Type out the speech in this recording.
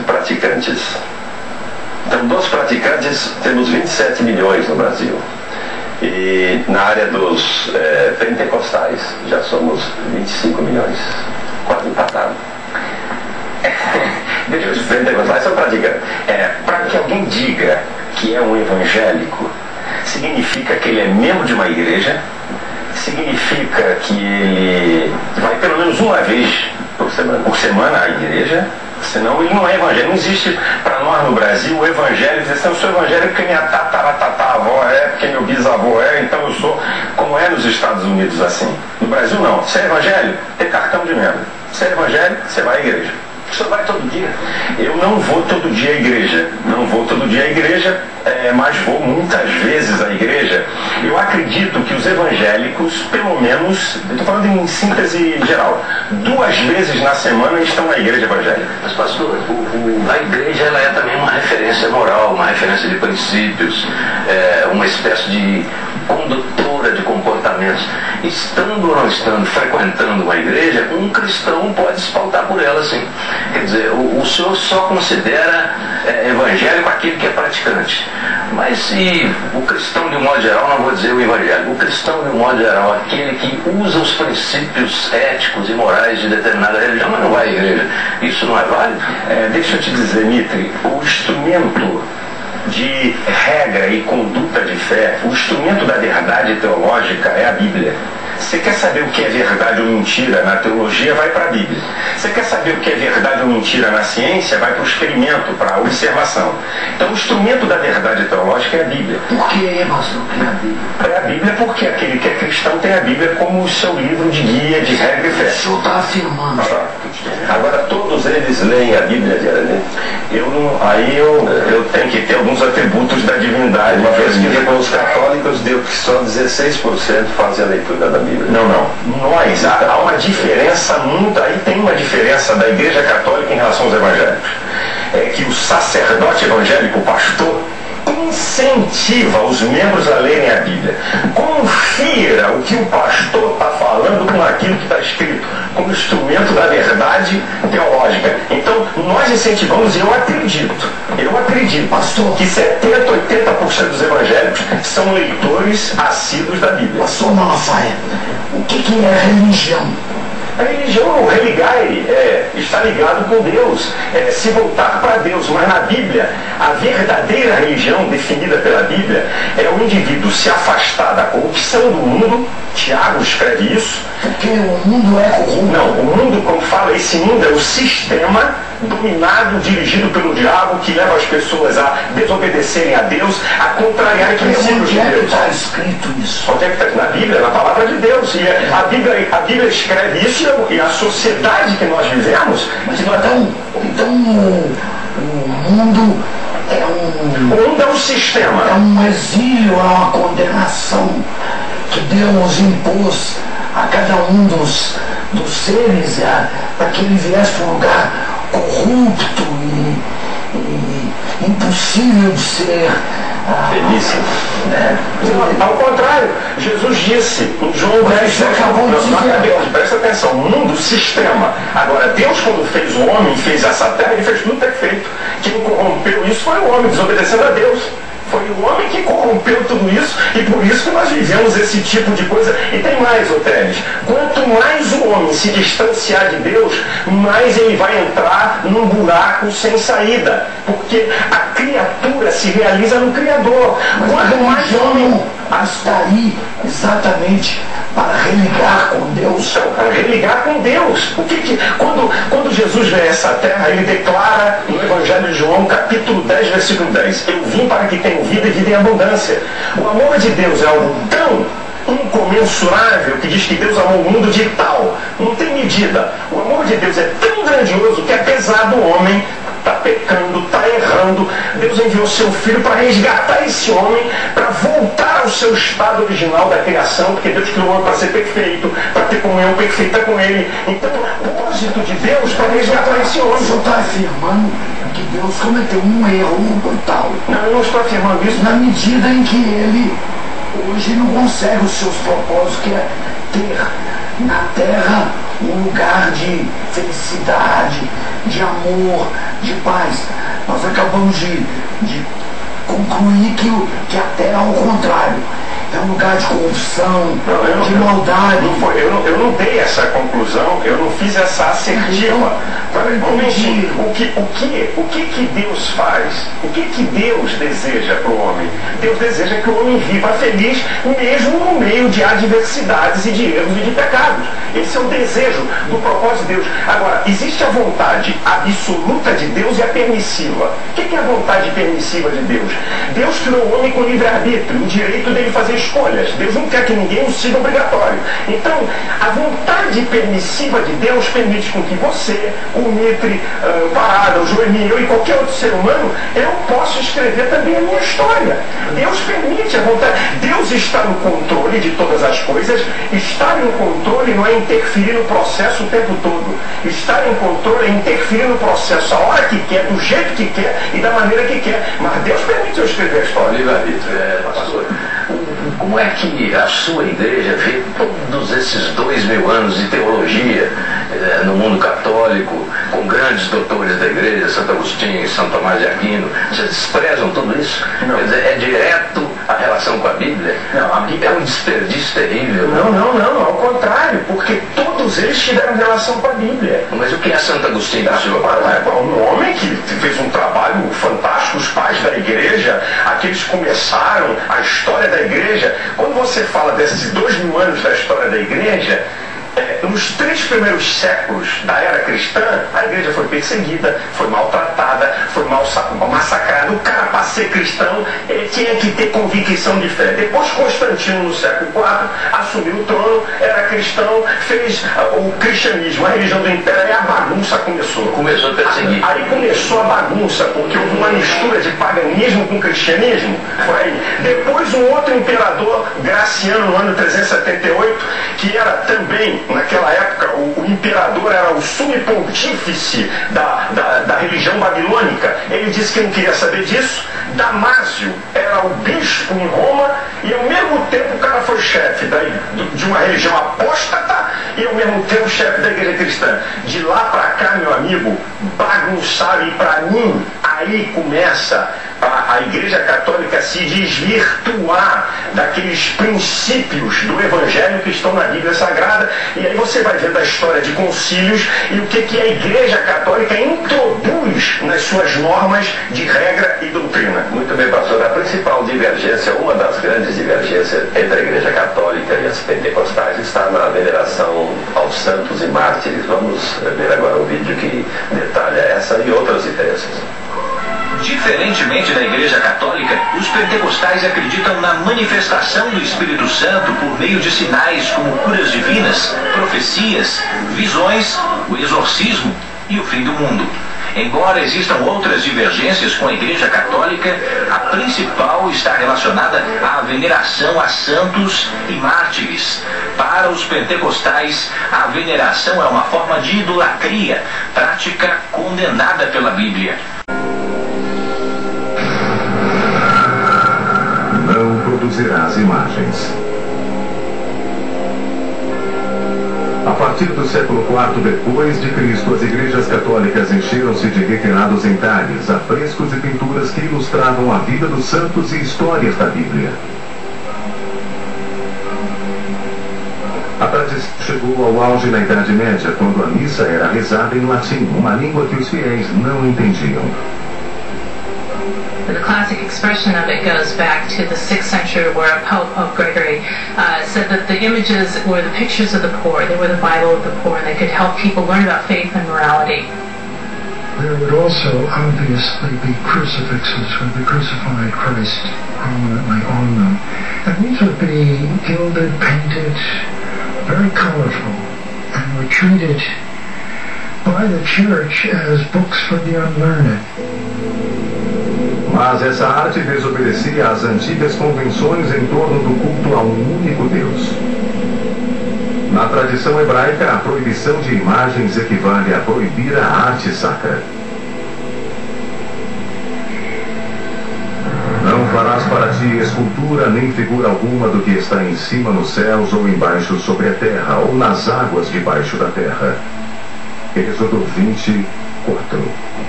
praticantes. Então, dos praticantes, temos 27 milhões no Brasil. E na área dos pentecostais, já somos 25 milhões, quase empatado. Os pentecostais são praticantes. Para que alguém diga que é um evangélico, significa que ele é membro de uma igreja, significa que ele vai pelo menos uma vez por semana à igreja, senão ele não é evangélico. Não existe para nós no Brasil o evangelho dizer assim, eu sou evangélico porque minha tataravó porque meu bisavô então eu sou, como é nos Estados Unidos assim. No Brasil não, você é evangélico, tem cartão de membro. Você é evangélico, você vai à igreja. Você vai todo dia? Eu não vou todo dia à igreja. Não vou todo dia à igreja, mas vou muitas vezes à igreja. Eu acredito que os evangélicos, pelo menos, eu estou falando em síntese geral, 2 vezes na semana estão na igreja evangélica. Mas, pastor, a igreja ela é também uma referência moral, uma referência de princípios, uma espécie de condutora de comportamentos. Estando ou não estando, frequentando uma igreja, um cristão pode se pautar por ela, sim. Quer dizer, o senhor só considera evangélico aquele que é praticante. Mas se o cristão, de um modo geral, não vou dizer o evangélico, o cristão, de um modo geral, aquele que usa os princípios éticos e morais de determinada religião, mas não vai à igreja, isso não é válido? Deixa eu te dizer, Mitre, o instrumento de regra e conduta de fé, o instrumento da verdade teológica é a Bíblia. Você quer saber o que é verdade ou mentira na teologia, vai para a Bíblia. Você quer saber o que é verdade ou mentira na ciência, vai para o experimento, para a observação. Então o instrumento da verdade teológica é a Bíblia. Por que, pastor, que é a Bíblia? É a Bíblia porque aquele que é cristão tem a Bíblia como o seu livro de guia, de regra e fé. O senhor está afirmando. Agora todos eles leem a Bíblia diariamente. Eu tenho que ter alguns atributos da divindade. Uma pesquisa com os católicos deu que só 16% fazem a leitura da Bíblia. Não. Nós, há uma diferença muito, aí tem uma diferença da Igreja Católica em relação aos evangélicos. É que o sacerdote evangélico, o pastor, incentiva os membros a lerem a Bíblia. Confira o que o pastor está falando com aquilo que está escrito, como instrumento da verdade teológica. Então, nós incentivamos, e eu acredito, pastor, que 70%, 80% dos evangélicos são leitores assíduos da Bíblia. Pastor Malafaia, o que é religião? A religião, o religare, está ligado com Deus, se voltar para Deus. Mas na Bíblia, a verdadeira religião definida pela Bíblia é o indivíduo se afastar da corrupção do mundo. Tiago escreve isso. Porque o mundo é corrupto. Não, o mundo, como fala, esse mundo é o sistema dominado, dirigido pelo diabo, que leva as pessoas a desobedecerem a Deus, a contrariarem princípios de Deus. Onde é que está escrito isso? Onde é que está? Na Bíblia, na palavra de Deus. E a Bíblia escreve isso, e a sociedade que nós vivemos... Mas então o mundo é O mundo é um sistema. É um exílio, é uma condenação que Deus impôs a cada um dos seres para que ele viesse para um lugar corrupto e impossível de ser feliz. Ao contrário, Jesus disse em João 10, presta atenção, o mundo, o sistema. Agora, Deus, quando fez o homem, fez essa terra, ele fez tudo perfeito. Quem corrompeu isso foi o homem, desobedecendo a Deus. Foi o homem que corrompeu tudo isso, e por isso que nós vivemos esse tipo de coisa. E tem mais, Otélis. Quanto mais o homem se distanciar de Deus, mais ele vai entrar num buraco sem saída. Porque a criatura se realiza no Criador. Quanto mais o homem está aí exatamente para religar com Deus. Para religar com Deus. Quando Jesus vem a essa terra, ele declara no Evangelho de João, capítulo 10, versículo 10, eu vim para que tenham vida e vida em abundância. O amor de Deus é algo tão incomensurável que diz que Deus amou o mundo de tal. Não tem medida. O amor de Deus é tão grandioso que apesar do homem está pecando, está errando, Deus enviou seu filho para resgatar esse homem, para voltar ao seu estado original da criação, porque Deus criou o homem para ser perfeito, para ter comunhão perfeita com ele. Então, o propósito de Deus para resgatar esse homem. O senhor está afirmando que Deus cometeu um erro brutal. Não, eu não estou afirmando isso. Na medida em que ele hoje não consegue os seus propósitos, que é ter na terra um lugar de felicidade, de amor, de paz. Nós acabamos de concluir que a Terra é o contrário. É um lugar de corrupção, de maldade. Eu não dei essa conclusão, eu não fiz essa assertiva. O que Deus faz? O que Deus deseja para o homem? Deus deseja que o homem viva feliz, mesmo no meio de adversidades e de erros e de pecados. Esse é o desejo do propósito de Deus. Agora, existe a vontade absoluta de Deus e a permissiva. O que é a vontade permissiva de Deus? Deus criou o homem com livre-arbítrio, o direito dele fazer escolhas. Deus não quer que ninguém o siga obrigatório. Então, a vontade permissiva de Deus permite com que você, o Mitre, o Parada, o Joemir, eu e qualquer outro ser humano, eu posso escrever também a minha história. Deus permite a vontade. Deus está no controle de todas as coisas. Estar em controle não é interferir no processo o tempo todo. Estar em controle é interferir no processo a hora que quer, do jeito que quer e da maneira que quer. Mas Deus permite eu escrever a história. Livre-arbítrio, pastor. Como é que a sua igreja vê todos esses 2000 anos de teologia no mundo católico, com grandes doutores da igreja, Santo Agostinho, São Tomás de Aquino? Vocês desprezam tudo isso? Não. Quer dizer, é direto a relação com a Bíblia? Não, a Bíblia é um desperdício terrível. Não, ao contrário, porque todos eles tiveram relação com a Bíblia. Mas o que é Santo Agostinho para o senhor? Um homem que fez um trabalho fantástico, os pais da igreja, aqueles que começaram a história da igreja. Quando você fala desses 2000 anos da história da igreja, nos 3 primeiros séculos da era cristã, a igreja foi perseguida, foi maltratada, foi massacrada. O cara, para ser cristão, ele tinha que ter convicção de fé. Depois Constantino, no século IV, assumiu o trono, era cristão, fez o cristianismo, a religião do império, e a bagunça começou. Começou a perseguir. Aí começou a bagunça, porque houve uma mistura de paganismo com cristianismo. Foi aí. Depois um outro imperador, Graciano, no ano 378, que era também, naquela época, o imperador era o sumo pontífice da religião babilônica. Ele disse que não queria saber disso. Damásio era o bispo em Roma e ao mesmo tempo o cara foi chefe de uma religião apóstata e ao mesmo tempo chefe da igreja cristã. De lá para cá, meu amigo, bagunçaram. E para mim, aí começa a igreja católica a se desvirtuar daqueles princípios do evangelho que estão na Bíblia Sagrada. E aí você vai vendo a história de concílios e o que a igreja católica introduz nas suas normas de regra e doutrina. Muito bem, pastor. A principal divergência, uma das grandes divergências entre a igreja católica e as pentecostais está na veneração aos santos e mártires. Vamos ver agora o vídeo que detalha essa e outras diferenças. Diferentemente da Igreja Católica, os pentecostais acreditam na manifestação do Espírito Santo por meio de sinais como curas divinas, profecias, visões, o exorcismo e o fim do mundo. Embora existam outras divergências com a Igreja Católica, a principal está relacionada à veneração a santos e mártires. Para os pentecostais, a veneração é uma forma de idolatria, prática condenada pela Bíblia. Não produzirá as imagens. A partir do século IV depois de Cristo, as igrejas católicas encheram-se de refinados entalhes, afrescos e pinturas que ilustravam a vida dos santos e histórias da Bíblia. A tradição chegou ao auge na Idade Média, quando a missa era rezada em latim, uma língua que os fiéis não entendiam. The classic expression of it goes back to the 6th century, where Pope Gregory said that the images were the pictures of the poor. They were the Bible of the poor, and they could help people learn about faith and morality. There would also obviously be crucifixes with the crucified Christ prominently on them. And these would be gilded, painted, very colorful, and were treated by the church as books for the unlearned. Mas essa arte desobedecia às antigas convenções em torno do culto a um único Deus. Na tradição hebraica, a proibição de imagens equivale a proibir a arte sacra. Não farás para ti existe escultura nem figura alguma do que está em cima nos céus ou embaixo sobre a terra ou nas águas debaixo da terra. Êxodo 20:4.